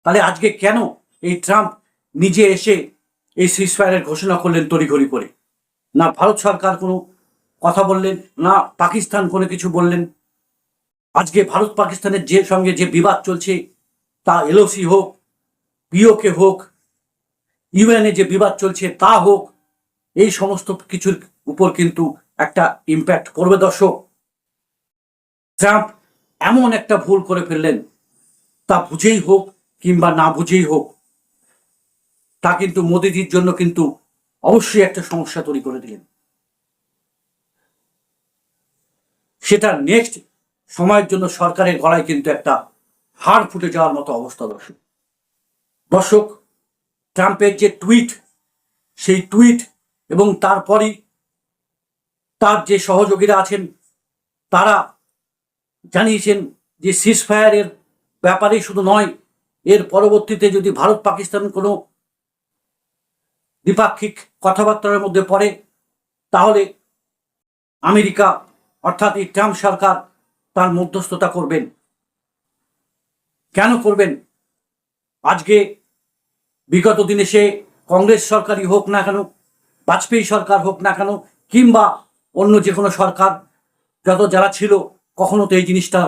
তাহলে আজকে কেন এই ট্রাম্প নিজে এসে এই সিজফায়ারের ঘোষণা করলেন তড়িঘড়ি করে? না ভারত সরকার কোনো কথা বললেন, না পাকিস্তান কোনো কিছু বললেন। আজকে ভারত পাকিস্তানের সঙ্গে যে বিবাদ চলছে, তা এলওসি হোক, পিওকে হোক, ইউএনএ যে বিবাদ চলছে তা হোক, এই সমস্ত কিছুর উপর কিন্তু একটা ইম্প্যাক্ট পড়বে। দর্শক, ট্রাম্প এমন একটা ভুল করে ফেললেন, তা বুঝেই হোক কিংবা না বুঝেই হোক, তা কিন্তু মোদিজির জন্য কিন্তু অবশ্যই একটা সমস্যা তৈরি করে দিলেন। সেটা নেক্সট সময়ের জন্য সরকারের গলায় কিন্তু একটা হাড় ফুটে যাওয়ার মতো অবস্থা। দর্শক, ট্রাম্পের যে টুইট, সেই টুইট এবং তারপরই তার যে সহযোগীরা আছেন তারা জানিয়েছেন যে সিজফায়ারের ব্যাপারেই শুধু নয়, এর পরবর্তীতে যদি ভারত পাকিস্তান কোনো দ্বিপাক্ষিক কথাবার্তার মধ্যে পড়ে, তাহলে আমেরিকা অর্থাৎ এই ট্রাম্প সরকার তার মধ্যস্থতা করবেন। কেন করবেন? আজকে বিগত দিনে সে কংগ্রেস সরকারই হোক না কেন, বাজপেয়ী সরকার হোক না কেন, কিংবা অন্য যে কোনো সরকার যারা ছিল, কখনো তো এই জিনিসটা